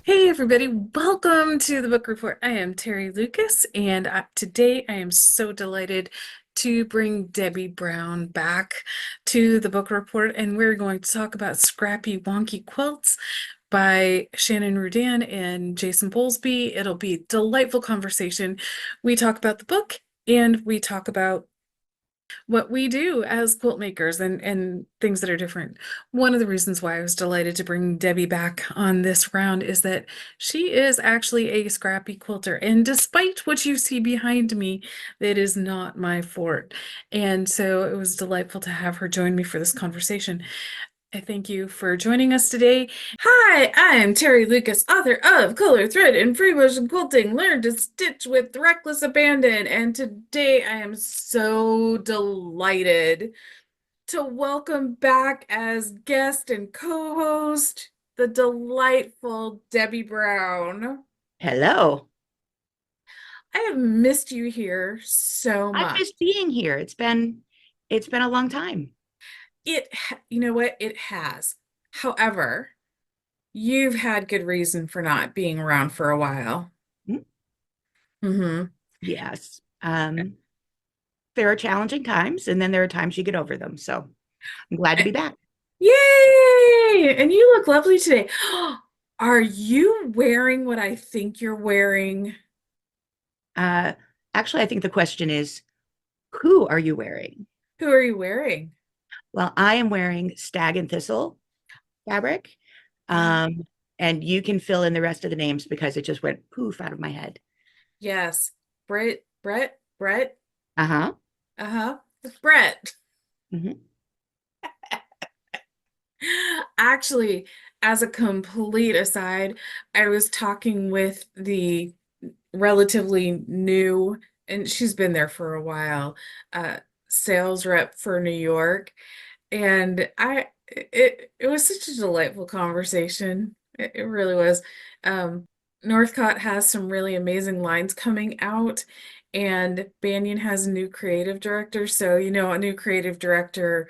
Hey everybody, welcome to the book report. I am Terry Lucas, and today I am so delighted to bring Debbie Brown back to the book report, and we're going to talk about Scrappy Wonky Quilts by Shannon Roudhan and Jason Bowlsby. It'll be a delightful conversation. We talk about the book and we talk about what we do as quilt makers and things that are different. One of the reasons why I was delighted to bring Debbie back on this round is that she is actually a scrappy quilter. And despite what you see behind me, it is not my fort. And so it was delightful to have her join me for this conversation. I thank you for joining us today. Hi, I am Terry Lucas, author of Color, Thread, and Free Motion Quilting. Learn to stitch with reckless abandon. And today I am so delighted to welcome back as guest and co-host the delightful Debbie Brown. Hello. I have missed you here so I've much. missed being here. It's been a long time. You know what? It has. However, you've had good reason for not being around for a while. Mm, Mm-hmm. yes. There are challenging times, and then there are times you get over them. So I'm glad to be back. Yay! And you look lovely today. Are you wearing what I think you're wearing? Uh, Actually, I think the question is, who are you wearing? Who are you wearing? Well, I am wearing stag and thistle fabric. Yeah. Um, and you can fill in the rest of the names because it just went poof out of my head. Yes. Brett. Uh-huh. Uh-huh. It's Brett. Hmm. Actually, as a complete aside, I was talking with the relatively new, and she's been there for a while, uh, sales rep for New York. And it was such a delightful conversation. It really was. Northcott has some really amazing lines coming out, and Banyan has a new creative director. So, a new creative director,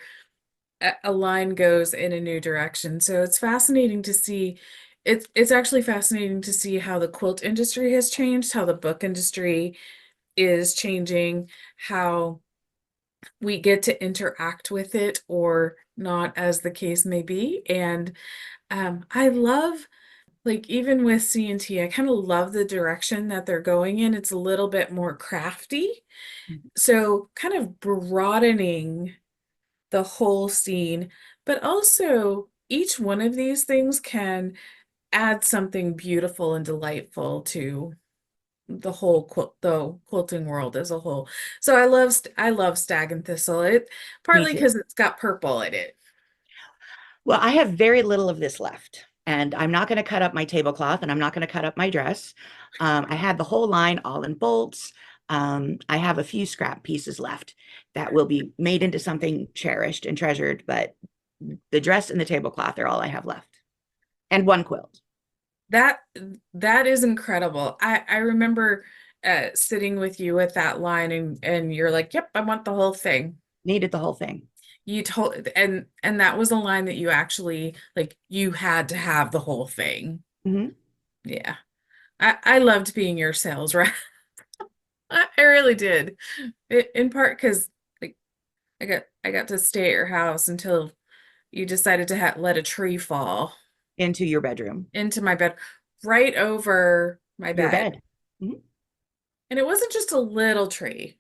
a line goes in a new direction. So it's fascinating to see. It's actually fascinating to see how the quilt industry has changed, how the book industry is changing, how we get to interact with it or not, as the case may be. And I love, like, even with C&T, I kind of love the direction that they're going in. It's a little bit more crafty. So, kind of broadening the whole scene, but also each one of these things can add something beautiful and delightful to the quilting world as a whole. So I love Stag and Thistle. It Me partly too. because it's got purple in it. Well, I have very little of this left, and I'm not going to cut up my tablecloth, and I'm not going to cut up my dress. I had the whole line all in bolts. I have a few scrap pieces left that will be made into something cherished and treasured, but the dress and the tablecloth are all I have left, and one quilt. That that is incredible. I remember sitting with you at that line, and you're like, "Yep, I want the whole thing." Needed the whole thing. You told and that was a line that you actually, like, you had to have the whole thing. Hmm. Yeah. I loved being your sales rep. I really did. In part because, like, I got to stay at your house until you decided to let a tree fall Into your bedroom, into my bed, right over my your bed. bed. Mhm. And it wasn't just a little tree.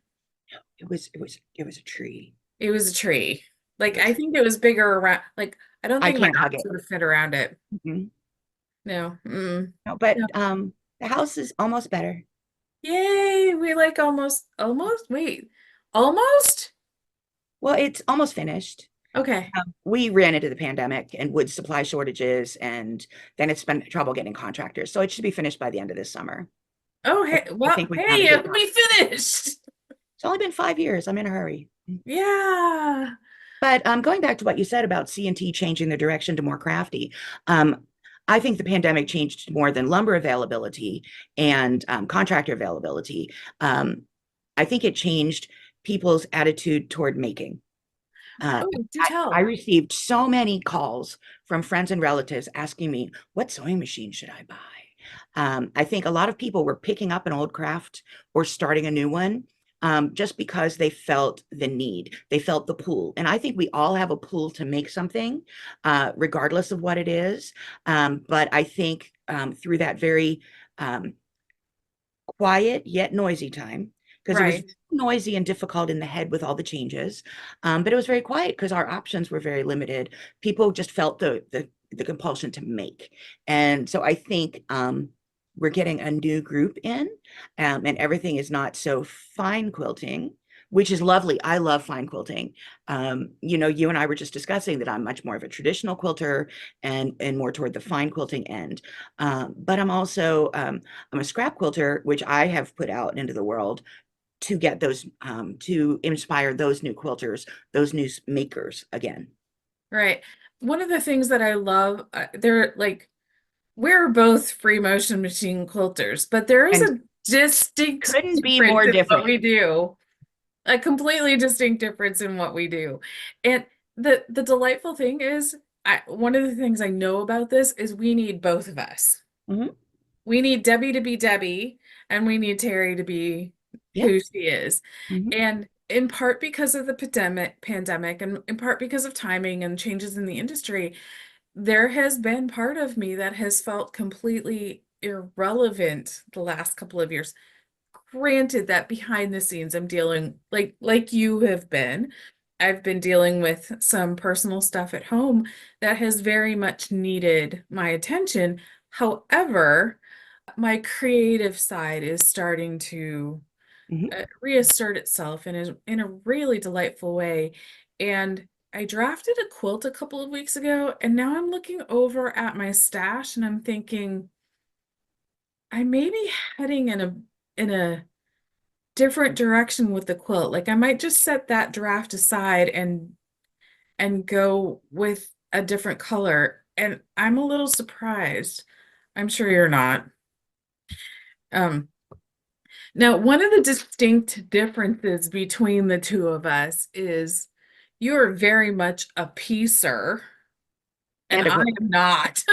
It was a tree. It was a tree. It Like, I was. think it was bigger around, like, I don't I think my can't hug arms it. would have fit around it. Mhm. No. Mm. No, but No. the house is almost better. Yay, we like almost, wait, almost? Well, it's almost finished. Okay. We ran into the pandemic and wood supply shortages, and then it's been trouble getting contractors. So it should be finished by the end of this summer. Oh, I, hey, I well, think we found a hey, good we time. finished. It's only been 5 years. I'm in a hurry. Yeah. But going back to what you said about C&T changing their direction to more crafty, um, I think the pandemic changed more than lumber availability and contractor availability. Um, I think it changed people's attitude toward making. Uh, Oh, do I tell. received so many calls from friends and relatives asking me, what sewing machine should I buy? I think a lot of people were picking up an old craft or starting a new one just because they felt the need, they felt the pull. And I think we all have a pull to make something, regardless of what it is. But I think through that very um, quiet yet noisy time, because it was Right. noisy and difficult in the head with all the changes. But it was very quiet because our options were very limited. People just felt the compulsion to make. And so I think we're getting a new group in, and everything is not so fine quilting, which is lovely. I love fine quilting. You and I were just discussing that I'm much more of a traditional quilter and more toward the fine quilting end. But I'm a scrap quilter, which I have put out into the world to get those, to inspire those new quilters, those new makers again. Right. One of the things that I love, they're like, we're both free motion machine quilters, but there is And a distinct couldn't be difference more in what different. we do, a completely distinct difference in what we do. And the delightful thing is, one of the things I know about this is we need both of us. Mhm. We need Debbie to be Debbie, and we need Teri to be Yep. who she is. Mhm. And in part because of the pandemic, and in part because of timing and changes in the industry, there has been part of me that has felt completely irrelevant the last couple of years. Granted that behind the scenes I'm dealing like you have been. I've been dealing with some personal stuff at home that has very much needed my attention. However, my creative side is starting to Mhm. reassert itself in a really delightful way. And I drafted a quilt a couple of weeks ago, and now I'm looking over at my stash and I'm thinking I may be heading in a different direction with the quilt. Like I might just set that draft aside and go with a different color. And I'm a little surprised. I'm sure you're not. Um, Now, one of the distinct differences between the two of us is you're very much a piecer and And a I girl. am not.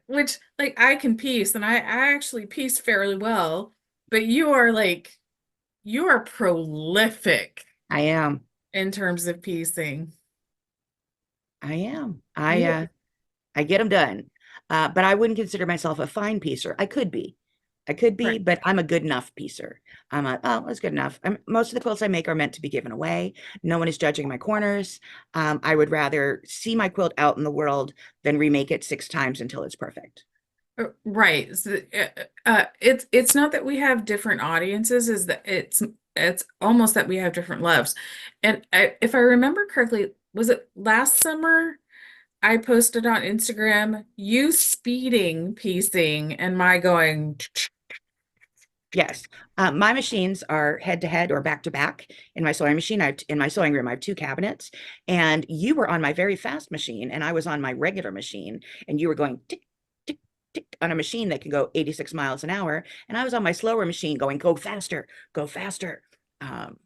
Which like I can piece and I actually piece fairly well, but you are prolific I am. in terms of piecing. I am. You I get them done. But I wouldn't consider myself a fine piecer. I could be. I could be, right. but I'm a good enough piecer. Oh, that's good enough. Most of the quilts I make are meant to be given away. No one is judging my corners. I would rather see my quilt out in the world than remake it 6 times until it's perfect. Right. It's not that we have different audiences, is that it's almost that we have different loves. And if I remember correctly, was it last summer I posted on Instagram you speeding piecing and my going, Yes. My machines are head to head or back to back in my sewing machine. In my sewing room, I have 2 cabinets, and you were on my very fast machine, and I was on my regular machine, and you were going tick, tick, tick on a machine that can go 86 miles an hour, and I was on my slower machine going, go faster, go faster. Um,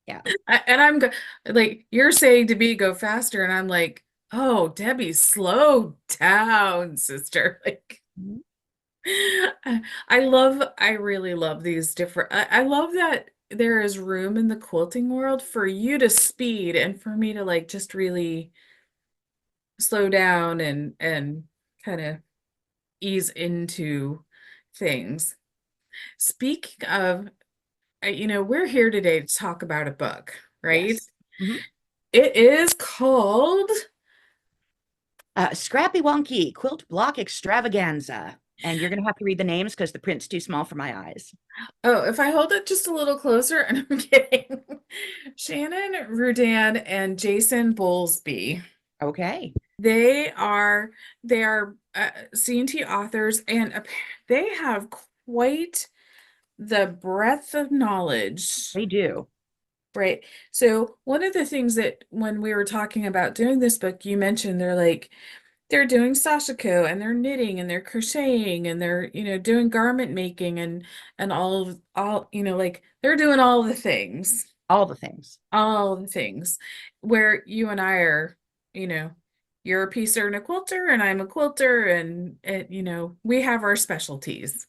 yeah. and like you're saying to me go faster, and I'm like, oh, Debbie, slow down, sister. Like Mhm. I really love these different, I love that there is room in the quilting world for you to speed and for me to like just really slow down and kind of ease into things. Speaking of, we're here today to talk about a book, right? Yes. Mhm. It is called, Scrappy Wonky Quilt Block Extravaganza. And you're going to have to read the names because the print's too small for my eyes. oh, if I hold it just a little closer, and I'm kidding, Shannon, Roudhan, and Jason Bowlsby. Okay. They are they are C&T authors, and they have quite the breadth of knowledge, They do. right? So one of the things that when we were talking about doing this book, you mentioned they're doing sashiko and they're knitting and they're crocheting and they're doing garment making and like they're doing All the things. all the things where you and I are, you know. you're a piecer and a quilter, and I'm a quilter, and we have our specialties.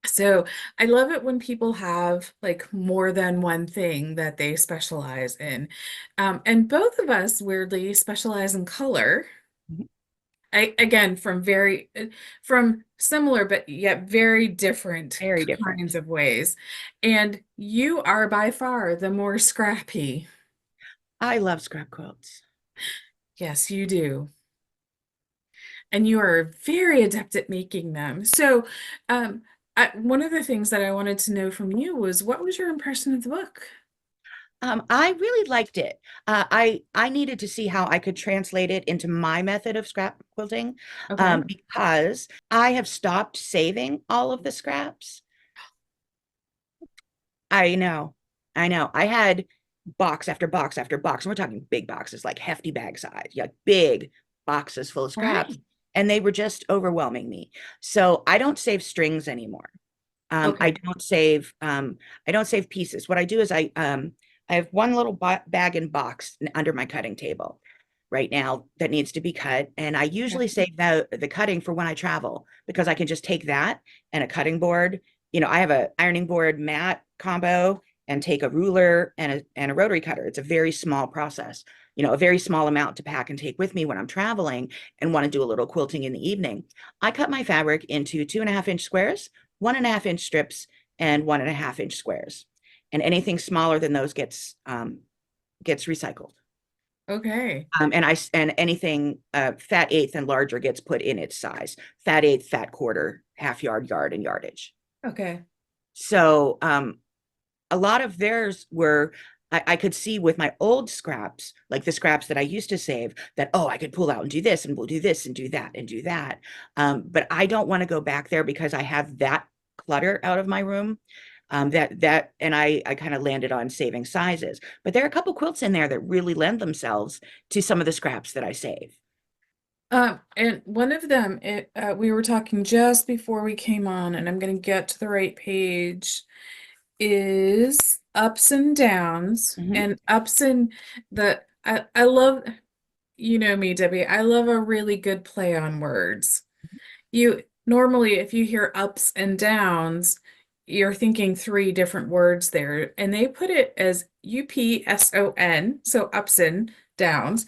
So I love it when people have like more than one thing that they specialize in. And both of us weirdly specialize in color. Mhm. Again, from similar but yet very different Very kinds different. of ways. And you are by far the more scrappy. I love scrap quilts. Yes, you do. And you are very adept at making them. So, one of the things that I wanted to know from you was what was your impression of the book? I really liked it. I needed to see how I could translate it into my method of scrap quilting, Okay. because I have stopped saving all of the scraps. I know, I know. I had box after box after box, and we're talking big boxes, like hefty bag size, yeah, big boxes full of scraps, Right. and they were just overwhelming me. So I don't save strings anymore. Okay. I don't save pieces. What I do is I have one little bag and box under my cutting table right now that needs to be cut. And I Okay. usually save the cutting for when I travel because I can just take that and a cutting board. I have a ironing board mat combo and take a ruler and a rotary cutter. It's a very small process, a very small amount to pack and take with me when I'm traveling and want to do a little quilting in the evening. I cut my fabric into 2.5 inch squares, 1.5 inch strips, and 1.5 inch squares. And anything smaller than those gets recycled. Okay. And anything fat eighth and larger gets put in its size: fat eighth, fat quarter, half yard, yard, and yardage. Okay. So a lot of theirs were, I could see with my old scraps, like the scraps that I used to save, that, oh, I could pull out and do this, and we'll do this and do that and do that. But I don't want to go back there because I have that clutter out of my room. And I kind of landed on saving sizes. But there are a couple quilts in there that really lend themselves to some of the scraps that I save. And one of them, we were talking just before we came on, and I'm going to get to the right page, is ups and downs. Mhm. And ups and I love, you know me, Debbie, I love a really good play on words. You normally, if you hear ups and downs, you're thinking three different words there, and they put it as UPSON, so ups and downs.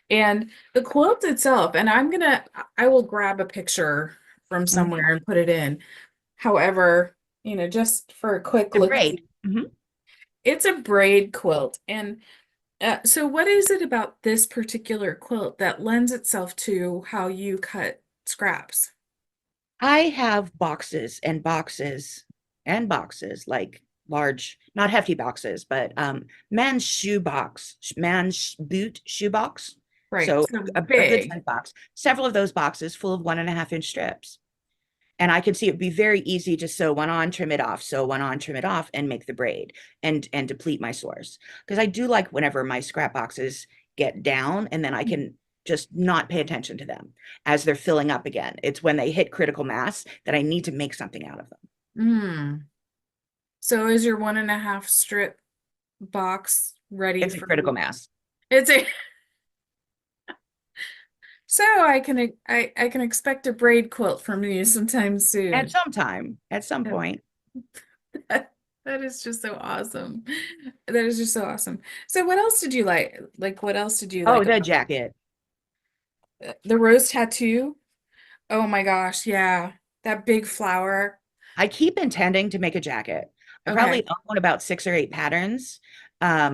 And the quilt itself, and I will grab a picture from Mhm. somewhere and put it in. However, just for a quick The look, braid. Mhm. it's a braid quilt. And so what is it about this particular quilt that lends itself to how you cut scraps? I have boxes and boxes and boxes, like large, not hefty boxes, but man's shoe box, man's boot shoe box. Right. So So a good big. size box, several of those boxes full of 1.5 inch strips. And I could see it would be very easy to sew one on, trim it off, sew one on, trim it off, and make the braid and deplete my source. Because I do like whenever my scrap boxes get down and then I can just not pay attention to them as they're filling up again. It's when they hit critical mass that I need to make something out of them. Mm. So is your 1.5 strip box ready It's a for critical you? mass It's a so I can expect a braid quilt from you sometime at soon. some time, at some Yep. point. That is just so awesome. That is just so awesome. So what else did you like? Like what else did you Oh, like the about jacket. the rose tattoo? Oh my gosh, yeah. That big flower. I keep intending to make a jacket. I Okay. probably own about 6 or 8 patterns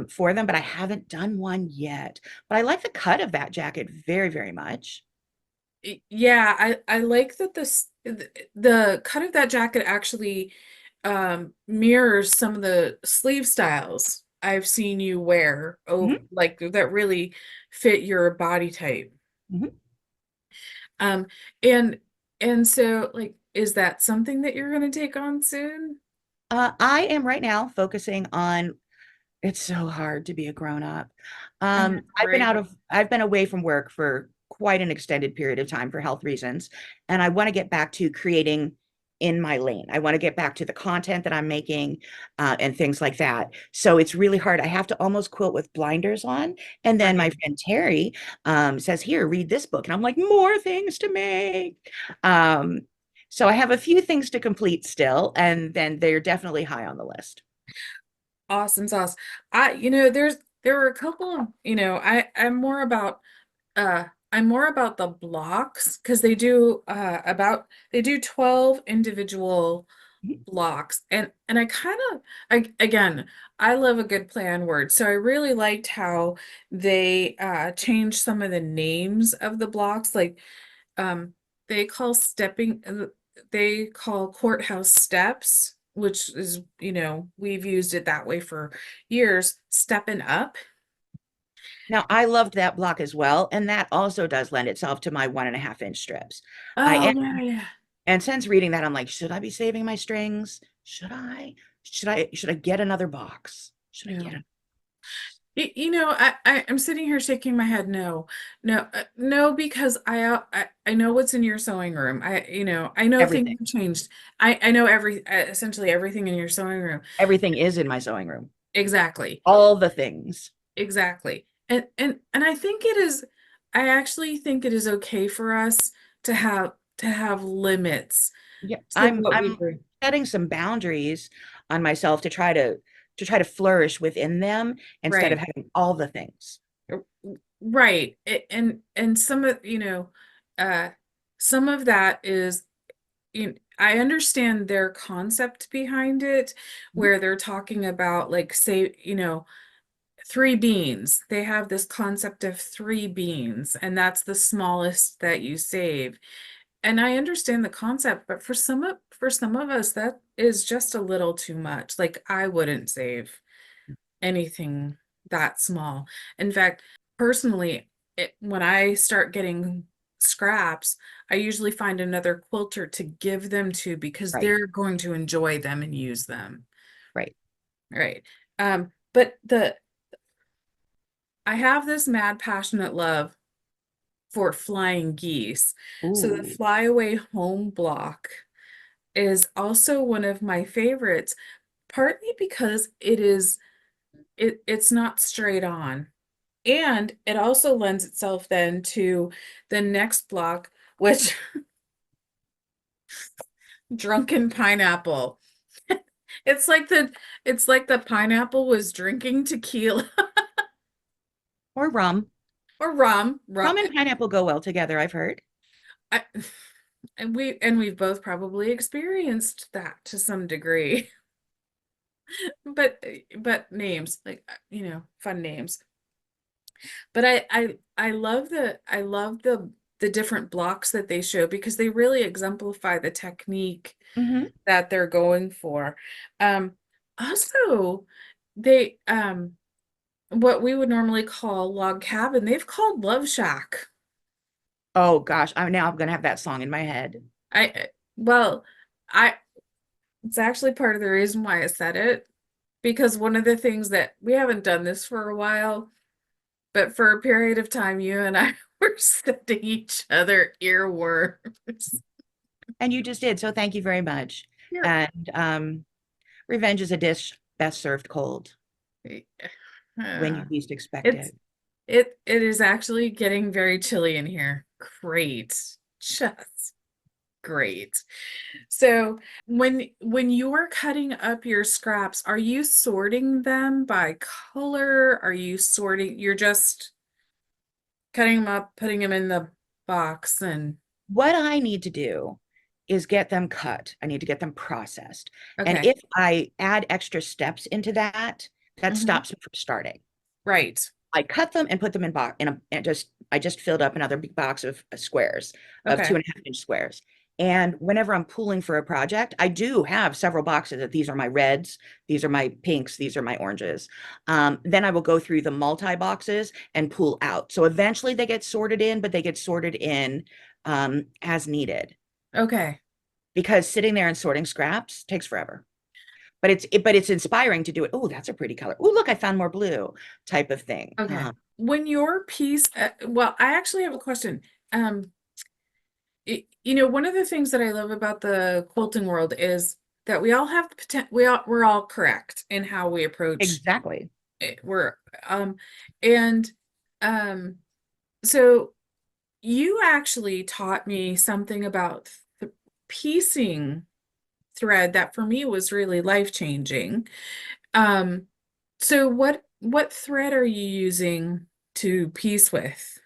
for them, but I haven't done one yet. But I like the cut of that jacket very, very much. Yeah, I like that the cut of that jacket actually mirrors some of the sleeve styles I've seen you wear, oh, Mhm, like that really fit your body type. mhm. Um and and so like is that something that you're going to take on soon? I am right now focusing on, it's so hard to be a grown up. I know, right? I've been away from work for quite an extended period of time for health reasons, and I want to get back to creating in my lane. I want to get back to the content that I'm making and things like that. So it's really hard. I have to almost quilt with blinders on. And then my Right. friend Teri says, Here, read this book. And I'm like, more things to make. Um, so I have a few things to complete still, and then they're definitely high on the list. Awesome sauce. There were a couple of, I'm more about the blocks because they do 12 individual blocks and I love a good plan word. So I really liked how they changed some of the names of the blocks. Like um they call they call courthouse steps, which is, we've used it that way for years, stepping up. Now, I loved that block as well, and that also does lend itself to my 1.5 inch strips. I Oh am, yeah, yeah. and since reading that, I'm like, should I be saving my strings? Should I? Should I get another box? Should I Yeah. get a I'm sitting here shaking my head. No, no, no, because I know what's in your sewing room. I know things everything? have changed. I know essentially everything in your sewing room. Everything is in my sewing room. Exactly, All the things. exactly. And I actually think it is okay for us to have limits Yeah, to I'm what we I'm bring. setting some boundaries on myself to try to flourish within them instead of Right. having all the things. R- Right. And uh some of that is, I understand their concept behind it, Mhm. where they're talking about, like, say, three beans. They have this concept of three beans, and that's the smallest that you save. And I understand the concept, but for some of us, that is just a little too much. Like, I wouldn't save anything that small. In fact, personally, when I start getting scraps, I usually find another quilter to give them to because Right, they're going to enjoy them and use them. right. Right. But I have this mad passionate love for flying geese. So the Ooh. flyaway home block is also one of my favorites, partly because it's not straight on. And it also lends itself then to the next block, which drunken pineapple. It's like the pineapple was drinking tequila Or rum. or rum. Rum. Rum and pineapple go well together, I've heard. I, and we've both probably experienced that to some degree. But names, like, fun names. But I love the different blocks that they show because they really exemplify the technique Hmm. that they're going for. Um, Also, they what we would normally call log cabin, they've called Love Shack. Oh gosh, I'm gonna have that song in my head. Well, I it's actually part of the reason why I said it, because one of the things that we haven't done this for a while, but for a period of time, you and I were sending each other earworms. And you just did, so thank you very much. Here. And revenge is a dish best served cold when Uh, you least expect it's it. it is actually getting very chilly in here. Great. Just great. So when you're cutting up your scraps, are you sorting them by color? You're just cutting them up, putting them in the box and What I need to do is get them cut. I need to get them processed. And okay. if I add extra steps into that, that Hmm. stops me from starting. Right. I cut them and put them in box in a and just I just filled up another big box of squares of two Okay. and a half inch squares. And whenever I'm pooling for a project, I do have several boxes that these are my reds, these are my pinks, these are my oranges. Then I will go through the multi boxes and pool out. So eventually they get sorted in, but they get sorted in as needed Okay. because sitting there and sorting scraps takes forever. But it's inspiring to do it. Oh, that's a pretty color. Oh, look, I found more blue type of thing. Okay. When your piece, well, I actually have a question. Um, one of the things that I love about the quilting world is that we all have the potential, we're all correct in how we approach Exactly. it. Um, and, um, so you actually taught me something about th piecing thread that for me was really life-changing. Um, so what thread are you using to piece with?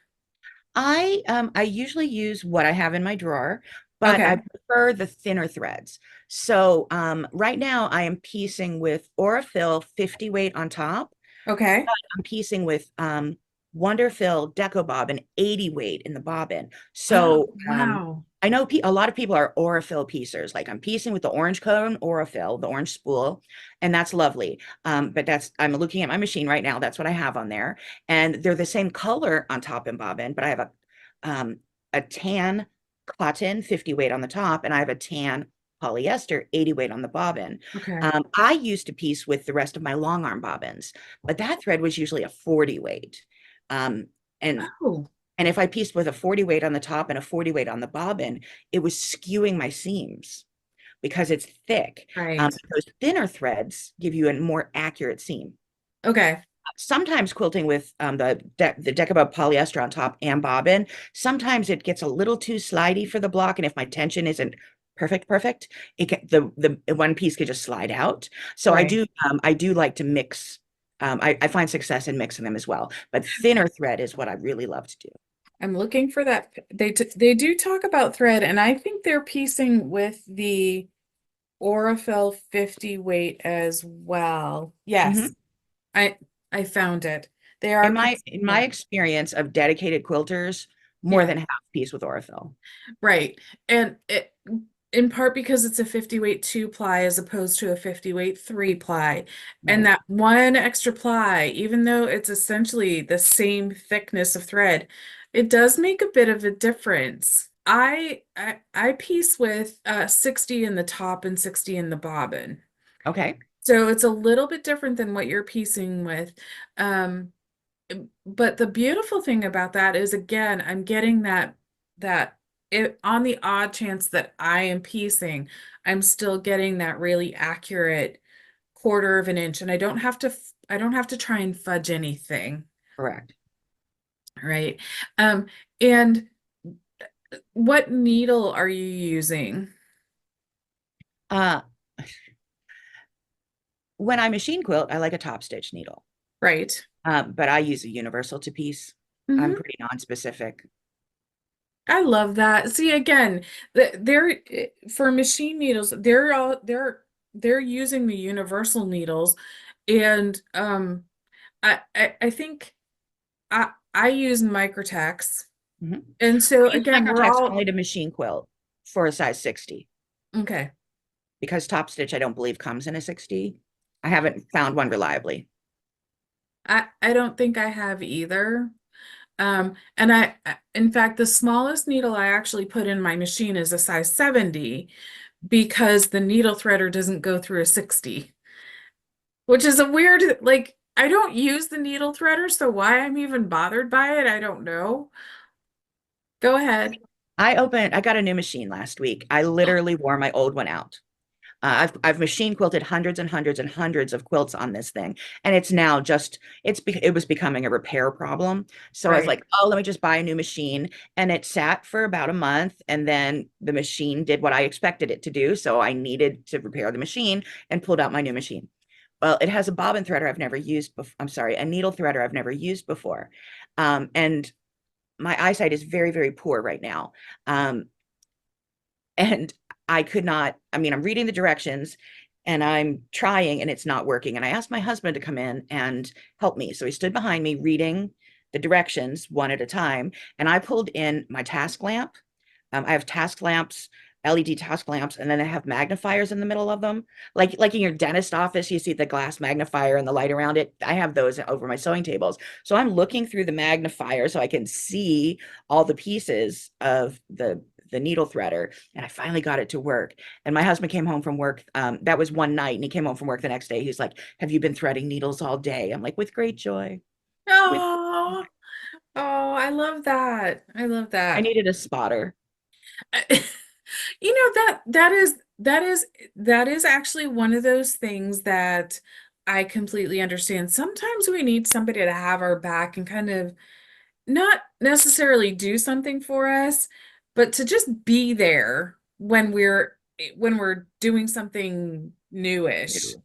I usually use what I have in my drawer, but I Okay. prefer the thinner threads. So right now I am piecing with Aurifil 50 weight on top. Okay. I'm piecing with Wonderfil Deco Bobbin 80 weight in the bobbin. Oh, So wow. I know a lot of people are Aurifil piecers. Like I'm piecing with the orange cone Aurifil, the orange spool, and that's lovely. But I'm looking at my machine right now. That's what I have on there, and they're the same color on top and bobbin, but I have a tan cotton 50 weight on the top, and I have a tan polyester 80 weight on the bobbin. Okay. I used to piece with the rest of my long arm bobbins, but that thread was usually a 40 weight. Um, and Oh, and if I pieced with a 40 weight on the top and a 40 weight on the bobbin, it was skewing my seams because it's thick. right. Those thinner threads give you a more accurate seam. Okay. Sometimes quilting with the Decabug polyester on top and bobbin, sometimes it gets a little too slidey for the block, and if my tension isn't perfect, the one piece could just slide out. So Right. I do like to mix. I find success in mixing them as well, but thinner thread is what I really love to do. I'm looking for that. They do talk about thread, and I think they're piecing with the Aurifil 50 weight as well. Mhm. Yes, I I found it. They are piecing In my that. experience of dedicated quilters, more Yeah. than half piece with Aurifil. Right. And in part because it's a 50 weight 2 ply as opposed to a 50 weight 3 ply. And Right. that one extra ply, even though it's essentially the same thickness of thread, it does make a bit of a difference. I piece with 60 in the top and 60 in the bobbin. Okay. So it's a little bit different than what you're piecing with. Um, but the beautiful thing about that is again, I'm getting that it on the odd chance that I am piecing, I'm still getting that really accurate quarter of an inch, and I don't have to try and fudge anything, Correct. right? And what needle are you using? Uh, when I machine quilt, I like a top stitch needle. Right. But I use a universal to piece. I'm Hmm. pretty non-specific. I love that. See, again, they're for machine needles, they're using the universal needles, and I think I use Microtex, Mhm. and I so use again, we're Microtex all only to machine quilt for a size 60 okay. because top stitch I don't believe comes in a 60. I haven't found one reliably. I don't think I have either. And in fact, the smallest needle I actually put in my machine is a size 70 because the needle threader doesn't go through a 60. Which is a weird, like, I don't use the needle threader, so why I'm even bothered by it, I don't know. Go ahead. I got a new machine last week. I literally wore my old one out. I've machine quilted hundreds and hundreds and hundreds of quilts on this thing, and it's now just it was becoming a repair problem. So I was Right. like, oh, let me just buy a new machine, and it sat for about a month, and then the machine did what I expected it to do. So I needed to repair the machine and pulled out my new machine. Well, it has a bobbin threader I've never used before. I'm sorry, a needle threader I've never used before, and my eyesight is very, very poor right now. Um, and I could not, I mean, I'm reading the directions and I'm trying and it's not working. And I asked my husband to come in and help me. So he stood behind me reading the directions one at a time. And I pulled in my task lamp. I have task lamps, LED task lamps, and then I have magnifiers in the middle of them. Like in your dentist office, you see the glass magnifier and the light around it. I have those over my sewing tables. So I'm looking through the magnifier so I can see all the pieces of the needle threader, and I finally got it to work. And my husband came home from work. That was one night, and he came home from work the next day. He's like, "Have you been threading needles all day?" I'm like, "With great joy." With Oh, oh, I love that. I love I that. needed a spotter. You know that is actually one of those things that I completely understand. Sometimes we need somebody to have our back and kind of not necessarily do something for us, but to just be there when we're doing something newish,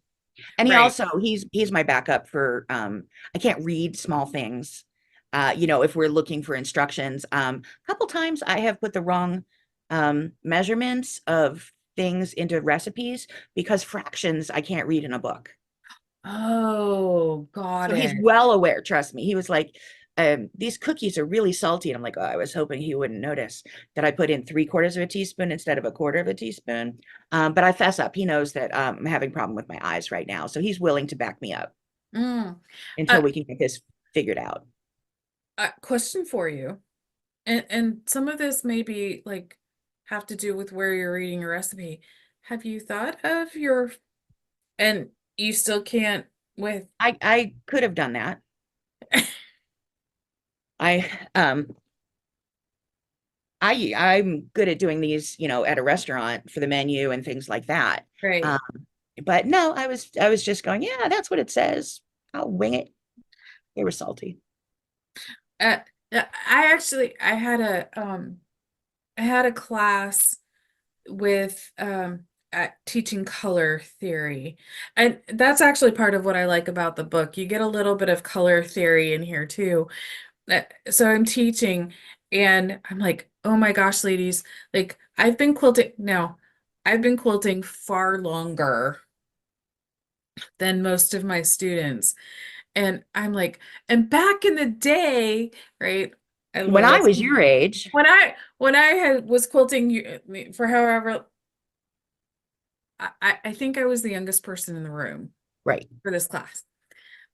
And he right? also he's my backup for I can't read small things. If we're looking for instructions, a couple times I have put the wrong measurements of things into recipes because fractions I can't read in a book. Oh, got So he's it. well aware, trust me. He was like, these cookies are really salty. And I'm like, oh, I was hoping he wouldn't notice that I put in 3/4 of a teaspoon instead of a quarter of a teaspoon. But I fess up. He knows that I'm having a problem with my eyes right now. So he's willing to back me up Mm. until Uh, we can get this figured out. question for you. And some of this may be like have to do with where you're reading your recipe. Have you thought of your and you still can't with I could have done that. I I'm good at doing these, at a restaurant for the menu and things like that. right. Um, but no, I was just going, yeah, that's what it says. I'll wing it. They were salty. Uh, I actually I had a class with teaching color theory. And that's actually part of what I like about the book. You get a little bit of color theory in here too. So I'm teaching and I'm like, oh my gosh, ladies, like I've been quilting far longer than most of my students. And I'm like, and back in the day, right? I When love I this. was your age, When I was quilting for however I think I was the youngest person in the room right. for this class.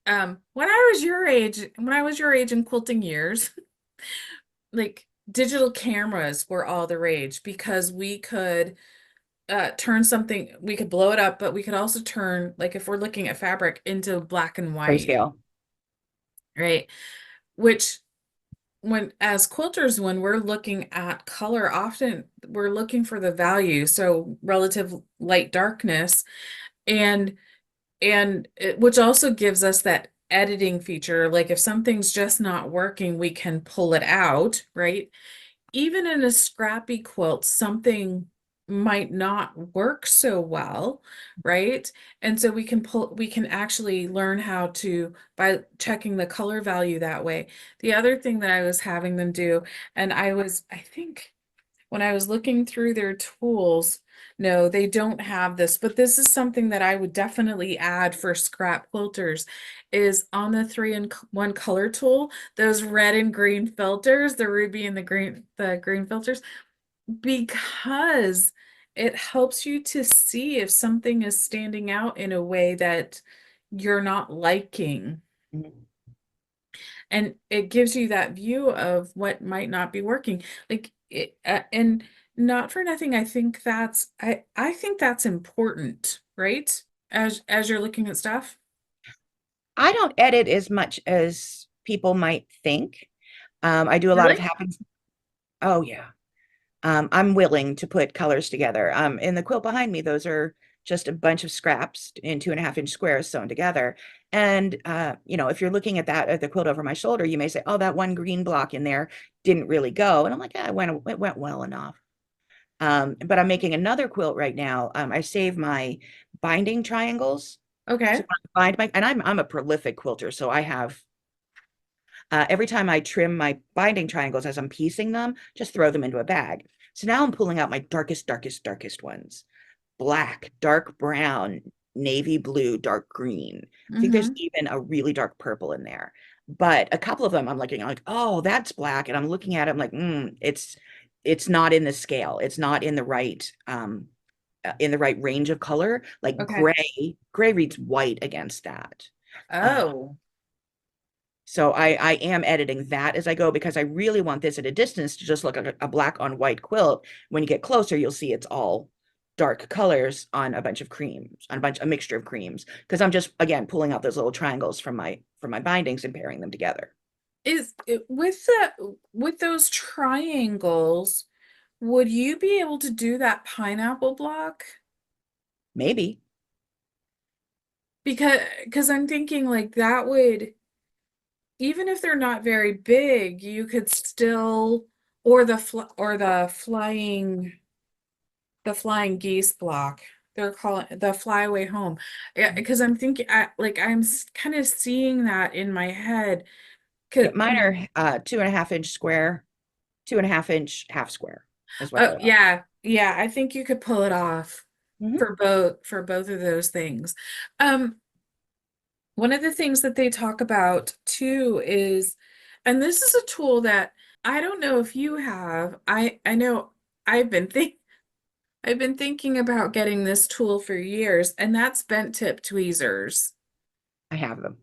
When I was your age, when I was your age in quilting years, like digital cameras were all the rage because we could turn something, we could blow it up, but we could also turn, like if we're looking at fabric, into black and white, Grayscale. right? Which when as quilters, when we're looking at color, often we're looking for the value, so relative light darkness, and which also gives us that editing feature. Like if something's just not working, we can pull it out, right? Even in a scrappy quilt, something might not work so well, right? And so we can actually learn how to, by checking the color value that way. The other thing that I was having them do, and I think when I was looking through their tools, no, they don't have this, but this is something that I would definitely add for scrap quilters is on the 3-in-1 color tool, those red and green filters, the ruby and the green filters, because it helps you to see if something is standing out in a way that you're not liking. Mhm. And it gives you that view of what might not be working. And not for nothing, I think that's important, right? As you're looking at stuff. I don't edit as much as people might think. I do a lot of Really? happens. Oh yeah. I'm willing to put colors together. In the quilt behind me, those are just a bunch of scraps in 2.5-inch squares sewn together. And if you're looking at that at the quilt over my shoulder, you may say, "Oh, that one green block in there didn't really go." And I'm like, "Yeah, it went well enough." But I'm making another quilt right now. I save my binding triangles. So Okay. when I bind and I'm a prolific quilter, so I have every time I trim my binding triangles as I'm piecing them, just throw them into a bag. So now I'm pulling out my darkest, darkest, darkest ones. Black, dark brown, navy blue, dark green. I think there's Mm-hmm. even a really dark purple in there. But a couple of them I'm looking like, oh, that's black. And I'm looking at it, I'm like, it's not in the scale. It's not in the right range of color. Like Okay. gray reads white against that. Uh, Oh, so I am editing that as I go because I really want this at a distance to just look like a black on white quilt. When you get closer, you'll see it's all dark colors on a bunch of creams, on a mixture of creams. Because I'm just again pulling out those little triangles from my bindings and pairing them together. with those triangles, would you be able to do that pineapple block? Maybe. Because I'm thinking like that would, even if they're not very big, you could still, or the flying geese block. They're calling the flyaway home. Yeah, Mhm. because I'm thinking, like I'm kind of seeing that in my head. Yeah, 'Cause, mine are 2.5 inch square, 2.5 inch half square is what oh they are. yeah, yeah, I think you could pull it off Hmm. for both of those things. Um, One of the things that they talk about too is, and this is a tool that I don't know if you have. I know I've been think I've been thinking about getting this tool for years, and that's bent tip tweezers. I have them.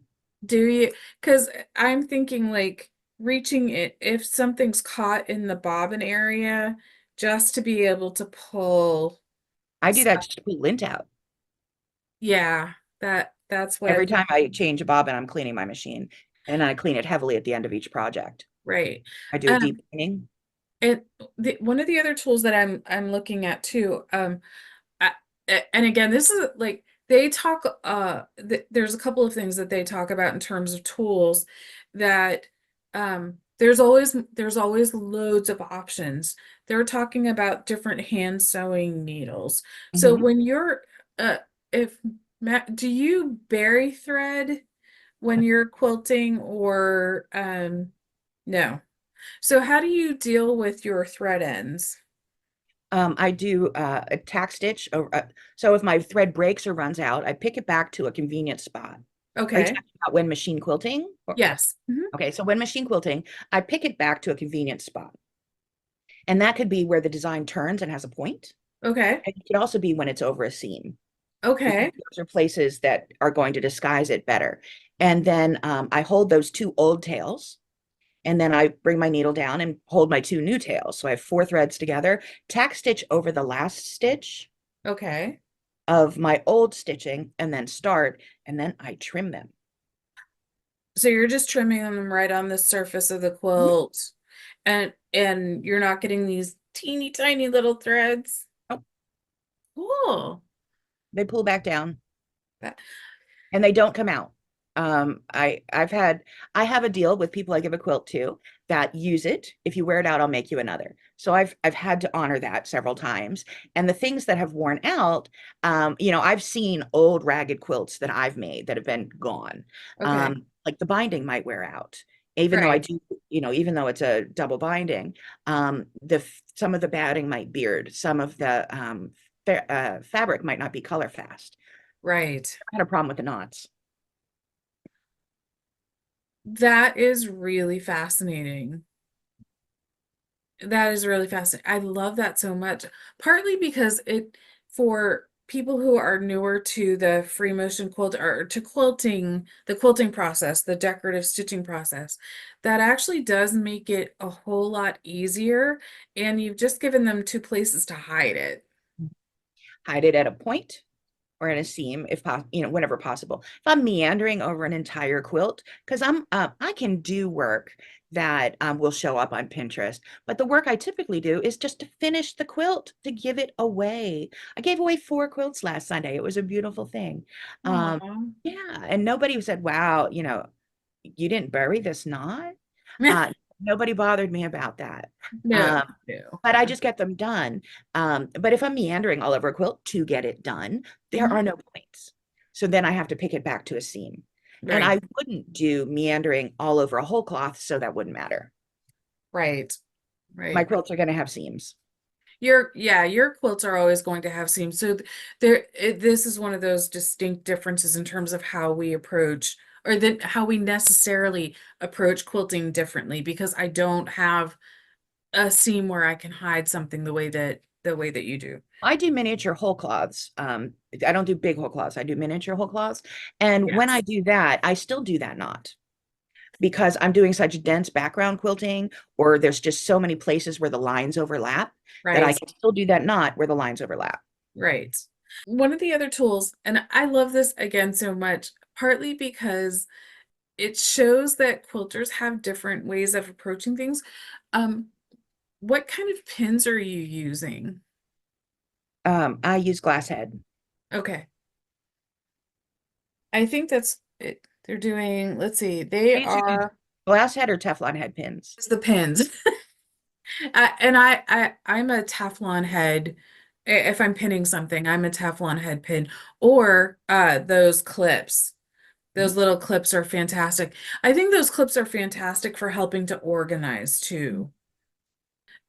Do you? Because I'm thinking like reaching it if something's caught in the bobbin area, just to be able to pull I do that stuff. just to pull lint out. Yeah, that's what I Every think. time I change a bobbin, I'm cleaning my machine, and I clean it heavily at the end of each project. Right. I do a Um, deep cleaning. and one of the other tools that I'm looking at too, I, and again, this is like they talk there's a couple of things that they talk about in terms of tools that there's always loads of options. They're talking about different hand sewing needles. So Hmm. when you're if Matt, do you bury thread when you're quilting or no? So how do you deal with your thread ends? I do a tack stitch. So if my thread breaks or runs out, I pick it back to a convenient spot. Are you Okay. talking about when machine quilting? Yes. Mhm. Okay, so when machine quilting, I pick it back to a convenient spot. And that could be where the design turns and has a point. Okay. And it could also be when it's over a seam, because Okay. those are places that are going to disguise it better. And then I hold those two old tails, and then I bring my needle down and hold my two new tails. So I have four threads together, tack stitch over the last stitch Okay. of my old stitching, and then start, and then I trim them. So you're just trimming them right on the surface of the Mhm. quilt and you're not getting these teeny tiny little threads. Oh, Cool. they pull back down. That, And they don't come out. I have a deal with people I give a quilt to that use it. If you wear it out, I'll make you another. So I've had to honor that several times. And the things that have worn out, I've seen old ragged quilts that I've made that have been gone. okay. Like the binding might wear out, even though I Right. do, even though it's a double binding, some of the batting might beard, some of the fabric might not be color fast. Right. I had a problem with the knots. That is really fascinating. That is really fascinating. I love that so much. Partly because for people who are newer to the free motion quilt or to quilting, the quilting process, the decorative stitching process, that actually does make it a whole lot easier. And you've just given them two places to hide it. Hide it at a point or at a seam if possible, whenever possible. If I'm meandering over an entire quilt, because I can do work that will show up on Pinterest, but the work I typically do is just to finish the quilt, to give it away. I gave away 4 quilts last Sunday. It was a beautiful thing. Um, Aw. yeah, and nobody said, "Wow, you didn't bury this knot." Uh, Nobody bothered me about that. No, Um, no. but I just get them done. But if I'm meandering all over a quilt to get it done, there Mhm. are no points. So then I have to pick it back to a seam. And Right, I wouldn't do meandering all over a whole cloth, so that wouldn't matter. right, My right. quilts are going to have seams. Your quilts are always going to have seams. So this is one of those distinct differences in terms of how we approach or that how we necessarily approach quilting differently because I don't have a seam where I can hide something the way that you do. I do miniature whole cloths. I don't do big whole cloths. I do miniature whole cloths. And when I Yes. do that, I still do that knot because I'm doing such dense background quilting, or there's just so many places where the lines overlap that I Right, can still do that knot where the lines overlap. right. One of the other tools, and I love this again so much, partly because it shows that quilters have different ways of approaching things. Um, what kind of pins are you using? I use glass head. Okay. I think that's it. They're doing, let's see, I they used to use are glass head or Teflon head pins. it's the pins. And I'm a Teflon head. If I'm pinning something, I'm a Teflon head pin or those clips. Mhm. Those little clips are fantastic. I think those clips are fantastic for helping to organize too.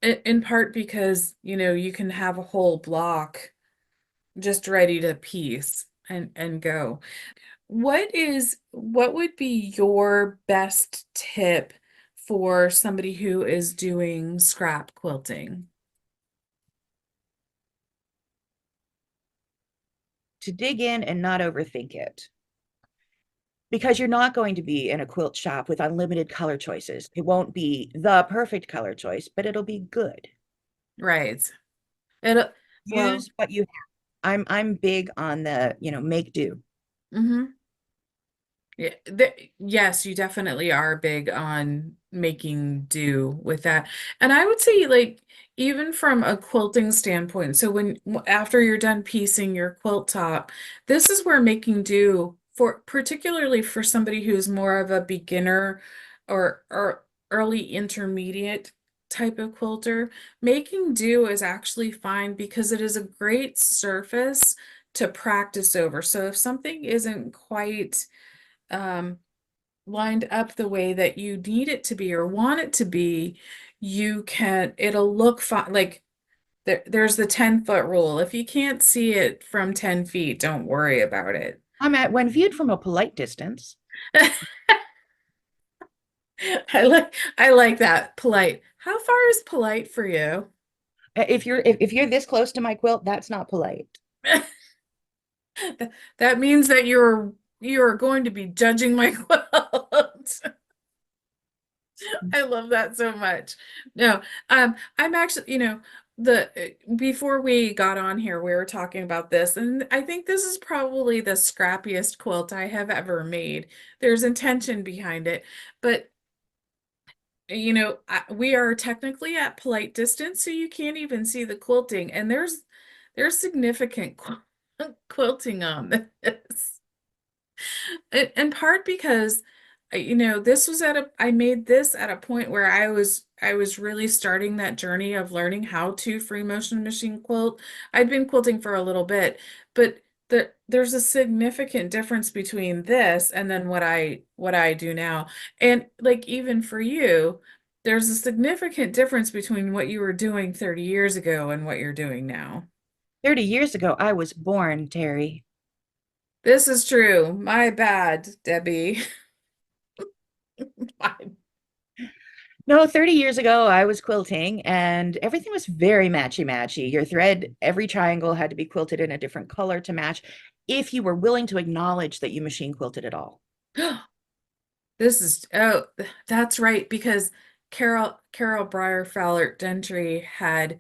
In part because, you can have a whole block just ready to piece and go. What would be your best tip for somebody who is doing scrap quilting? To dig in and not overthink it. Because you're not going to be in a quilt shop with unlimited color choices. It won't be the perfect color choice, but it'll be good. Right. It well, Use what you have. I'm big on the, make do. mhm. Yeah, yes, you definitely are big on making do with that. And I would say, like, even from a quilting standpoint, so after you're done piecing your quilt top, this is where making do for particularly for somebody who's more of a beginner or early intermediate type of quilter, making do is actually fine because it is a great surface to practice over. So if something isn't quite um, lined up the way that you need it to be or want it to be, it'll look fine. Like there's the 10-foot rule. If you can't see it from 10 feet, don't worry about it. I'm at when viewed from a polite distance. I like that. Polite. How far is polite for you? If you're this close to my quilt, that's not polite. That means that you're going to be judging my quilt. I love that so much. No, I'm actually, before we got on here, we were talking about this, and I think this is probably the scrappiest quilt I have ever made. There's intention behind it, but we are technically at polite distance, so you can't even see the quilting, and there's significant quilting on this. In part because I made this at a point where I was really starting that journey of learning how to free motion machine quilt. I'd been quilting for a little bit, but there's a significant difference between this and then what I do now. And like even for you, there's a significant difference between what you were doing 30 years ago and what you're doing now. 30 years ago, I was born, Terry. This is true. My bad, Debbie. No, 30 years ago, I was quilting and everything was very matchy-matchy. Your thread, every triangle had to be quilted in a different color to match if you were willing to acknowledge that you machine quilted at all. That's right, because Carol Breyer Fowler Gentry had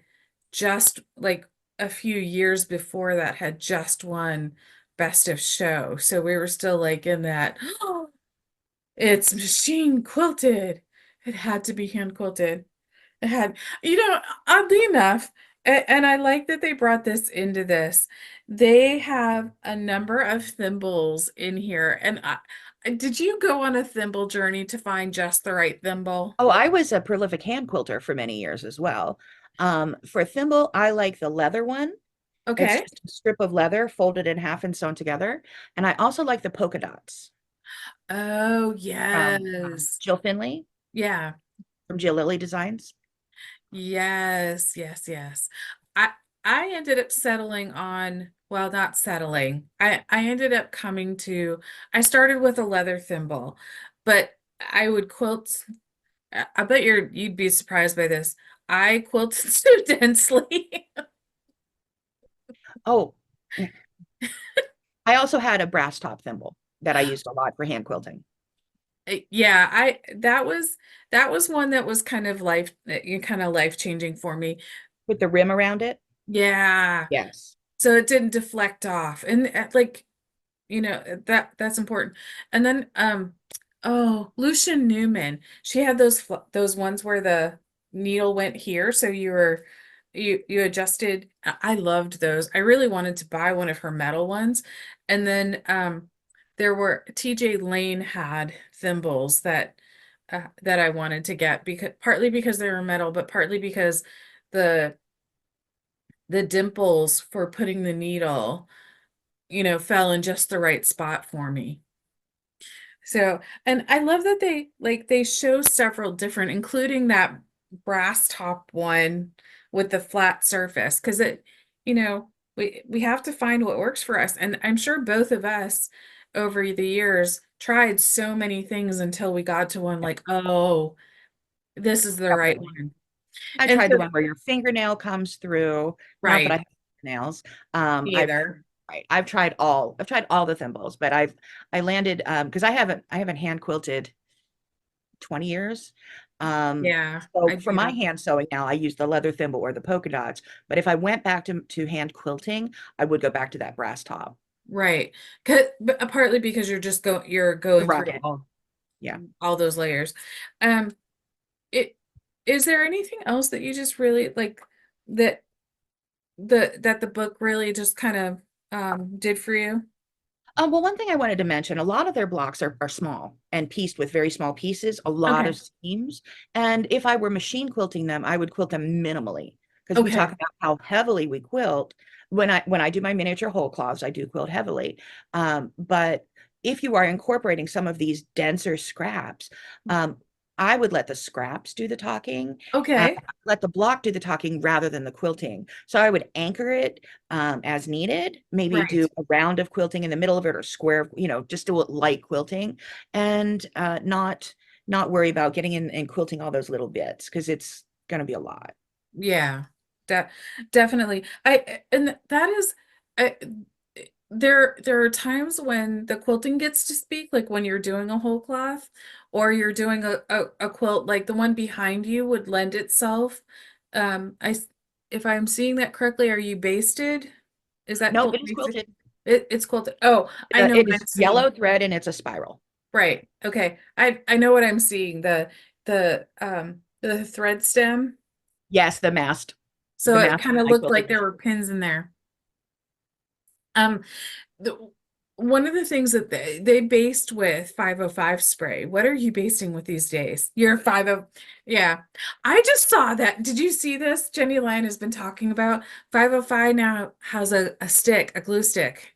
just like a few years before that had just won Best of Show. So we were still like in that, oh, it's machine quilted. It had to be hand quilted. It had, oddly enough, and I like that they brought this into this. They have a number of thimbles in here. And did you go on a thimble journey to find just the right thimble? Oh, I was a prolific hand quilter for many years as well. For a thimble, I like the leather one. It's Okay. just a strip of leather folded in half and sewn together. And I also like the polka dots Oh, from yes. Jill Finley Yeah. from Jill Lilly Designs. Yes, yes, yes. I I ended up settling on, well, not settling. I ended up coming to I started with a leather thimble, but I would quilt. I bet you'd be surprised by this. I quilted so densely. Oh, I also had a brass top thimble that I used a lot for hand quilting Yeah, I that was one that was kind of life changing for me. with the rim around it. Yeah. Yes. So it didn't deflect off. And like, that's important. And then Lucian Newman, she had those ones where needle went here, so you adjusted. I loved those. I really wanted to buy one of her metal ones. And then there were TJ Lane had thimbles that I wanted to get, because partly because they were metal, but partly because the the dimples for putting the needle, fell in just the right spot for me. So, and I love that they show several different, including that brass top one with the flat surface, because we have to find what works for us. And I'm sure both of us over the years tried so many things until we got to one like, oh, this is the right Definitely. one. I And tried the so, one where your fingernail comes through. Not that I right, have nails. I've either. right. I've tried all the thimbles, but I landed because I haven't hand quilted 20 years. Yeah, So I for my do. hand sewing now, I use the leather thimble or the polka dots. But if I went back to hand quilting, I would go back to that brass top. Right. But partly because you're The going through rugged. Yeah. all those layers. Um, it is there anything else that you just really like that that the book really just kind of did for you? Well, one thing I wanted to mention, a lot of their blocks are small and pieced with very small pieces, a lot of Okay. seams. And if I were machine quilting them, I would quilt them minimally because we talk Okay. about how heavily we quilt. When I do my miniature whole cloths, I do quilt heavily. But if you are incorporating some of these denser scraps, um, I would let the scraps do the talking, Okay. let the block do the talking rather than the quilting. So I would anchor it as needed, maybe do Right. a round of quilting in the middle of it or square, just do it light quilting and not worry about getting in and quilting all those little bits because it's going to be a lot. Yeah. De Definitely. And that is I, there are times when the quilting gets to speak, like when you're doing a whole cloth or you're doing a quilt, like the one behind you would lend itself. If I'm seeing that correctly, are you basted? Is that Nope, quilt it is basted? quilted. It's quilted. Oh, I know It what is I'm seeing. yellow thread and it's a spiral. Right. Okay. I know what I'm seeing. The thread stem. Yes, So the it mast kind of I looked quilted like was. there were pins in there. Um, the, one of the things that they based with 505 spray. What are you basting with these days? You're 50. Yeah. I just saw that. Did you see this? Jenny Lyon has been talking about 505 now has a stick, a glue stick.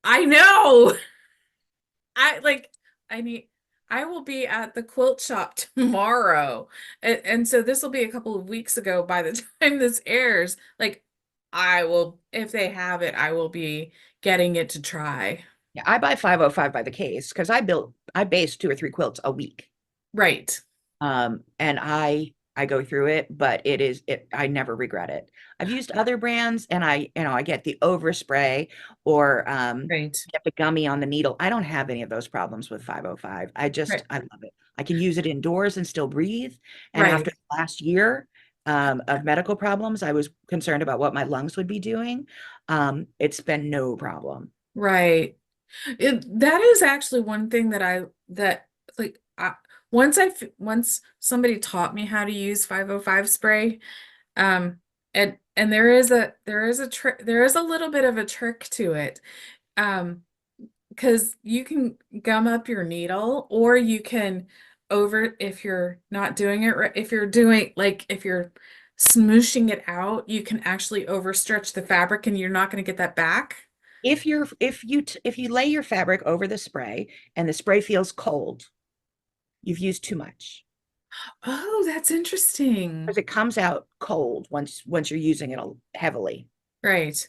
I know. I like I need I will be at the quilt shop tomorrow. And so this will be a couple of weeks ago by the time this airs. Like I will, if they have it, I will be getting it to try. Yeah, I buy 505 by the case because I base 2 or 3 quilts a week. Right. And I go through it, but I never regret it. I've used other brands and I get the overspray or Right. get the gummy on the needle. I don't have any of those problems with 505. Right. I love it. I can use it indoors and still breathe. And Right. after the last year of medical problems, I was concerned about what my lungs would be doing. It's been no problem. Right. That is actually one thing that like once somebody taught me how to use 505 spray. And there is a little bit of a trick to it. Um, because you can gum up your needle, or you can if you're not doing it right, if you're smooshing it out, you can actually overstretch the fabric and you're not going to get that back. If you lay your fabric over the spray and the spray feels cold, you've used too much Oh, that's interesting. because it comes out cold once you're using it heavily. Right.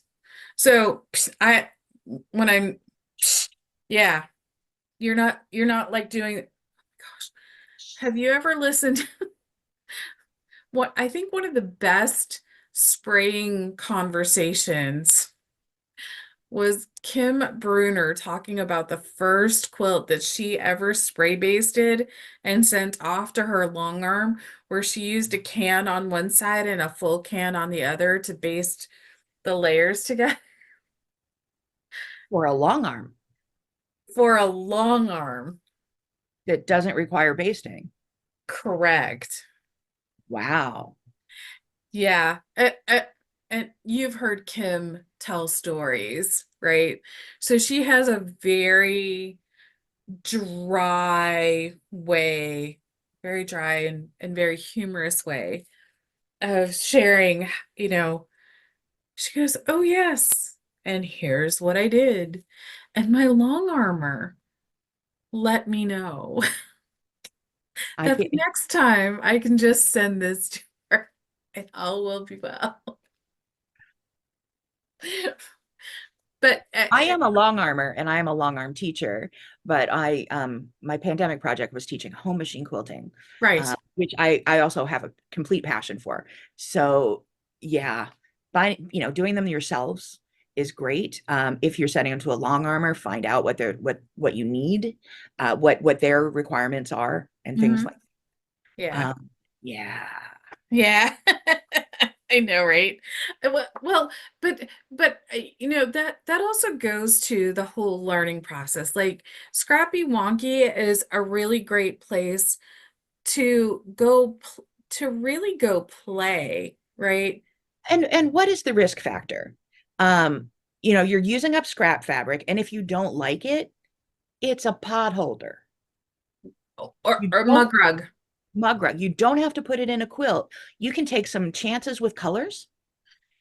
So I when I'm yeah, you're not like doing gosh. Have you ever listened what I think one of the best spraying conversations was Kim Bruner talking about the first quilt that she ever spray basted and sent off to her long arm, where she used a can on one side and a full can on the other to baste the layers together Or a long arm for a long arm. that doesn't require basting. Correct. Wow. Yeah. And you've heard Kim tell stories, right? So she has a very dry way, very dry and very humorous way of sharing, you know, she goes, "Oh, yes. And here's what I did. And my long armor let me know I that the can't. next time I can just send this to her and all will be well." But I am a long armor and I am a long arm teacher, but my pandemic project was teaching home machine quilting, right. which I also have a complete passion for. So yeah, doing them yourselves is great. If you're setting them to a long armor, find out what you need, what their requirements are and things Hmm. like Yeah. um yeah. Yeah. I know, right? Well, but that also goes to the whole learning process. Like Scrappy Wonky is a really great place to really go play, right? And what is the risk factor? Um, you're using up scrap fabric, and if you don't like it, it's a pot holder. Or You or don't mug rug. mug rug. You don't have to put it in a quilt. You can take some chances with colors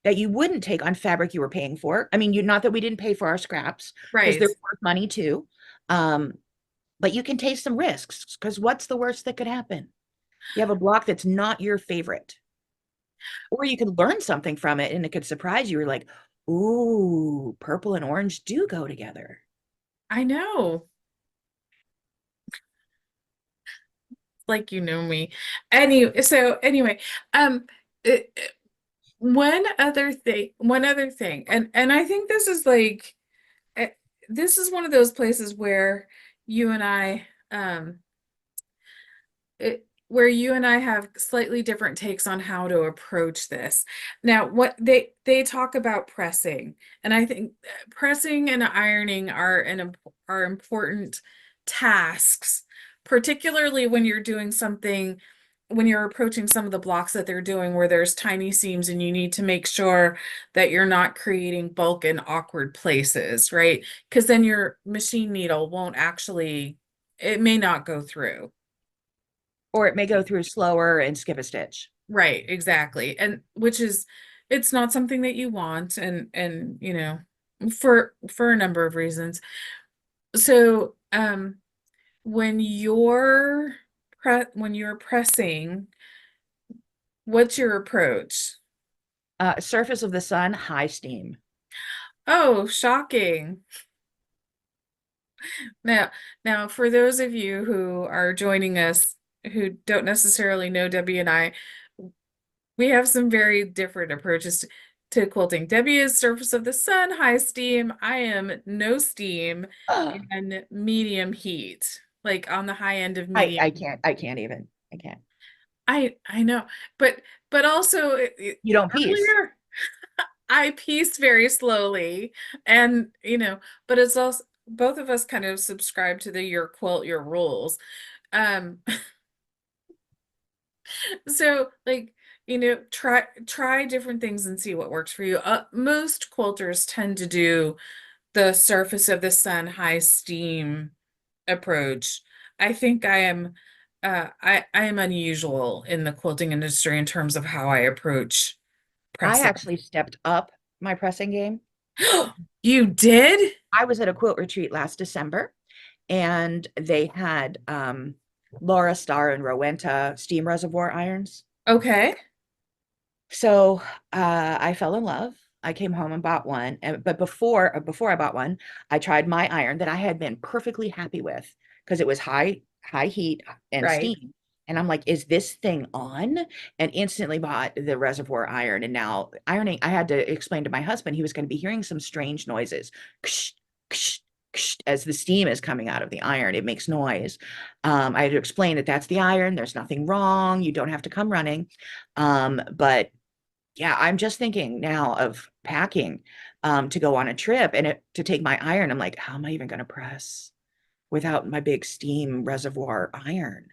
that you wouldn't take on fabric you were paying for. I mean, not that we didn't pay for our scraps because Right. they're worth money too. Um, but you can take some risks because what's the worst that could happen? You have a block that's not your favorite, or you could learn something from it and it could surprise you. You're like, ooh, purple and orange do go together. I know. Like you know me. Anyway, um it, one other thing, and I think this is like eh, this is one of those places where you and I where you and I have slightly different takes on how to approach this. Now, what they talk about pressing, and I think pressing and ironing are important tasks, particularly when you're doing something, when you're approaching some of the blocks that they're doing where there's tiny seams and you need to make sure that you're not creating bulk in awkward places, right? Because then your machine needle won't actually, it may not go through. Or it may go through slower and skip a stitch. Right, exactly. And which is it's not something that you want and for a number of reasons. So, when you're pressing, what's your approach? Surface of the sun, high steam. Oh, shocking. Now, now for those of you who are joining us who don't necessarily know Debbie and I, we have some very different approaches to quilting. Debbie is surface of the sun, high steam. I am no steam and medium heat, like on the high end of medium. I can't even. I can't. I know, but also You don't piece. earlier I pieced very slowly, and but it's also both of us kind of subscribe to the your quilt your rules. Um, So, like, try different things and see what works for you. Most quilters tend to do the surface of the sun high steam approach. I think I am unusual in the quilting industry in terms of how I approach I pressing. actually stepped up my pressing game. You did? I was at a quilt retreat last December and they had Laura Star and Rowenta steam reservoir irons. Okay. So I fell in love. I came home and bought one. But before I bought one, I tried my iron that I had been perfectly happy with because it was high heat and Right. steam. And I'm like, is this thing on? And instantly bought the reservoir iron. And now ironing, I had to explain to my husband he was going to be hearing some strange noises. Ksh, ksh, ksh, as the steam is coming out of the iron, it makes noise. I had to explain that that's the iron. There's nothing wrong. You don't have to come running. But yeah, I'm just thinking now of packing to go on a trip and to take my iron. I'm like, how am I even going to press without my big steam reservoir iron?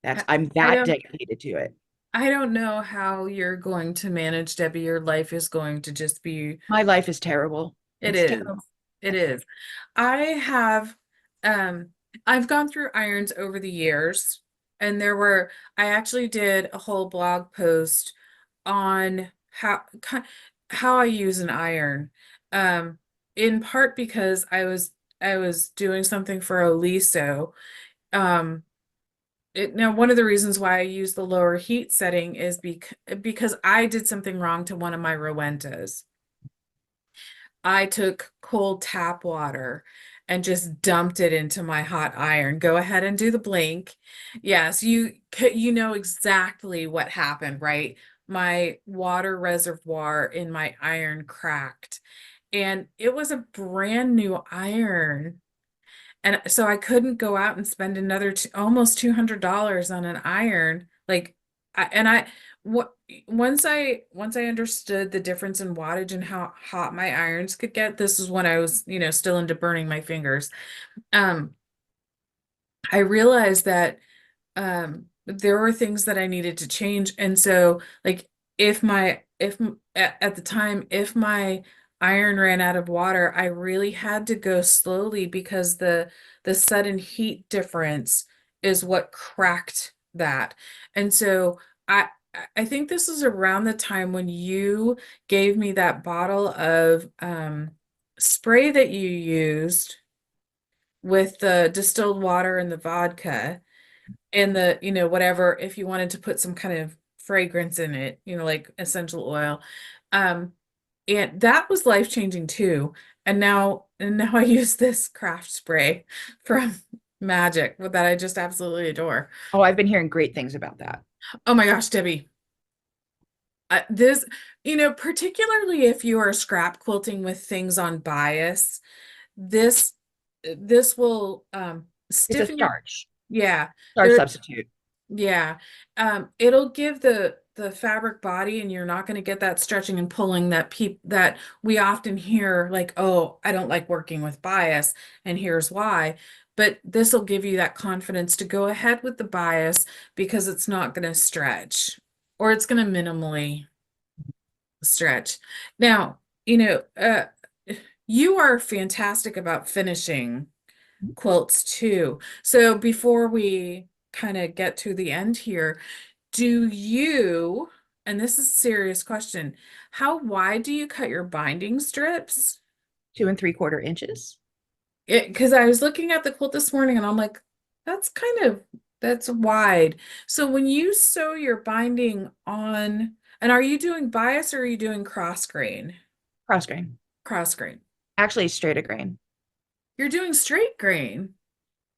That's I I'm I that don't dedicated to it. I don't know how you're going to manage, Debbie. Your life is going to just be, My life is terrible. it It's is. terrible. It is. I have um I've gone through irons over the years, and I actually did a whole blog post on how I use an iron. Um in part because I was doing something for Oliso. Um Now, one of the reasons why I use the lower heat setting is because I did something wrong to one of my Rowentas. I took cold tap water and just dumped it into my hot iron. Go ahead and do the blink. Yes, you know exactly what happened, right? My water reservoir in my iron cracked, and it was a brand new iron. And so I couldn't go out and spend another almost $200 on an iron. Like, and I what once I understood the difference in wattage and how hot my irons could get, this is when I was, still into burning my fingers. Um, I realized that there were things that I needed to change. And so, like, at the time, if my iron ran out of water, I really had to go slowly because the sudden heat difference is what cracked that. And so I think this is around the time when you gave me that bottle of spray that you used with the distilled water and the vodka and whatever, if you wanted to put some kind of fragrance in it, like essential oil. Um, and that was life-changing too. And now I use this craft spray from Magic that I just absolutely adore. Oh, I've been hearing great things about that. Oh my gosh, Debbie. This, particularly if you are scrap quilting with things on bias, this this will It's a stiffen your, starch, yeah. starch There substitute. Yeah. It'll give the fabric body, and you're not going to get that stretching and pulling that we often hear, like, oh, I don't like working with bias, and here's why. But this will give you that confidence to go ahead with the bias because it's not going to stretch, or it's going to minimally stretch. Now, you are fantastic about finishing quilts too. So before we kind of get to the end here, do you, and this is a serious question, how wide do you cut your binding strips? 2 3/4 inches. Because I was looking at the quilt this morning and I'm like, that's that's wide. So when you sew your binding on, and are you doing bias or are you doing cross grain? Cross grain. Cross grain. Actually, straight a grain. You're doing straight grain.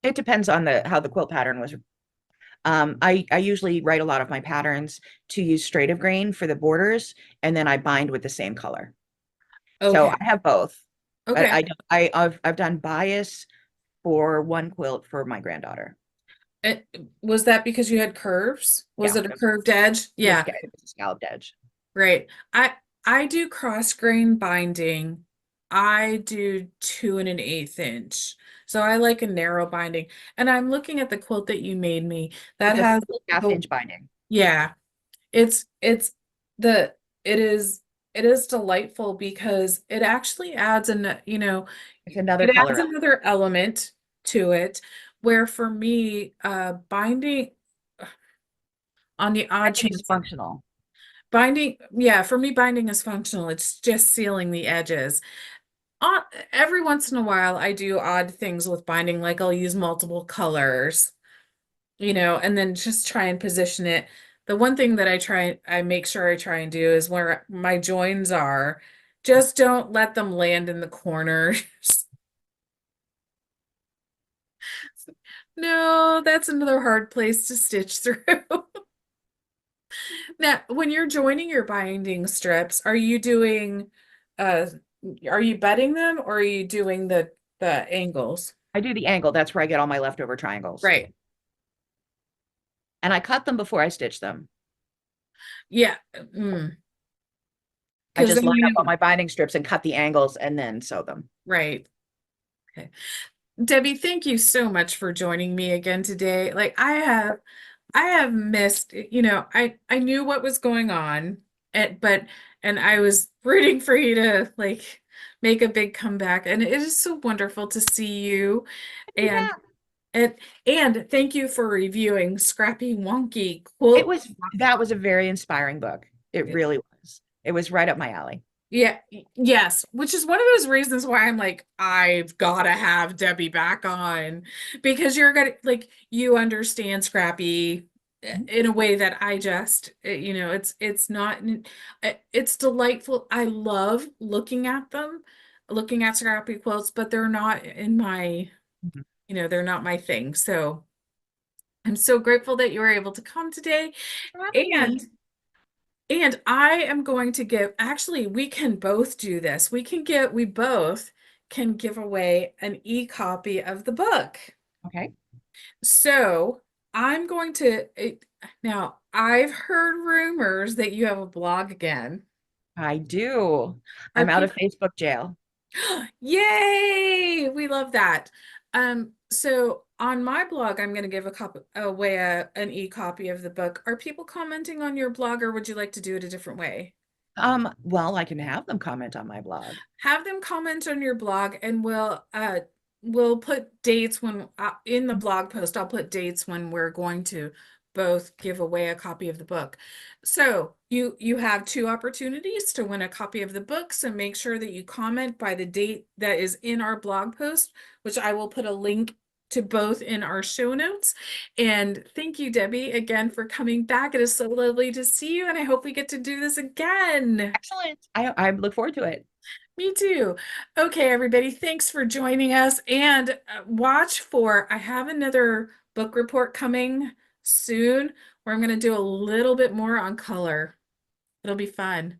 It depends on the how the quilt pattern was. I usually write a lot of my patterns to use straight of grain for the borders, and then I bind with the same color. So Okay. I have both, but Okay. I've done bias for one quilt for my granddaughter. It, was that because you had curves? Was Yeah, it a curved edge? Yeah, it was a scalloped edge. great. I do cross grain binding. I do 2 1/8 inch. So I like a narrow binding. And I'm looking at the quilt that you made me that It's a has half the, inch binding. yeah, it's the it is delightful because it actually adds It's another it color adds element. another element to it, where for me, binding on the I odd think it's chance, functional. binding, yeah, for me, binding is functional. It's just sealing the edges. On, every once in a while, I do odd things with binding, like I'll use multiple colors, and then just try and position it. The one thing that I make sure I try and do is where my joins are, just don't let them land in the corners. No, that's another hard place to stitch through. Now, when you're joining your binding strips, uh are you bedding them or are you doing the angles? I do the angle. That's where I get all my leftover triangles. Right. And I cut them before I stitch them. Yeah. Mm. I Because just then line up all my binding strips and cut the angles and then sew them. right. Okay. Debbie, thank you so much for joining me again today. Like, I have missed, I knew what was going on, but and I was rooting for you to like make a big comeback, and it is so wonderful to see you, Be and back. and and thank you for reviewing Scrappy Wonky It Quilt. was that was a very inspiring book. It really was. It was right up my alley. Yeah, yes, which is one of those reasons why I'm like, I've got to have Debbie back on because you're gonna like you understand Scrappy Mhm. in a way that I just, it's not, it's delightful. I love looking at them, looking at Scrappy quilts, but they're not in my, Mhm. they're not my thing. So I'm so grateful that you were able to come today. For having And me. and I am going to give, actually, we can both do this. We both can give away an e-copy of the book. Okay. So I'm going to, now I've heard rumors that you have a blog again. I do. Are I'm out of people, Facebook jail. yay! We love that. So on my blog, I'm going to give an e-copy of the book. Are people commenting on your blog, or would you like to do it a different way? Well, I can have them comment on my blog. Have them comment on your blog, and we'll put dates when in the blog post. I'll put dates when we're going to both give away a copy of the book. So you have two opportunities to win a copy of the book, so make sure that you comment by the date that is in our blog post, which I will put a link to both in our show notes. And thank you, Debbie, again for coming back. It is so lovely to see you, and I hope we get to do this again. Excellent. I look forward to it. Me too. Okay, everybody, thanks for joining us. And watch for, I have another book report coming soon where I'm going to do a little bit more on color. It'll be fun.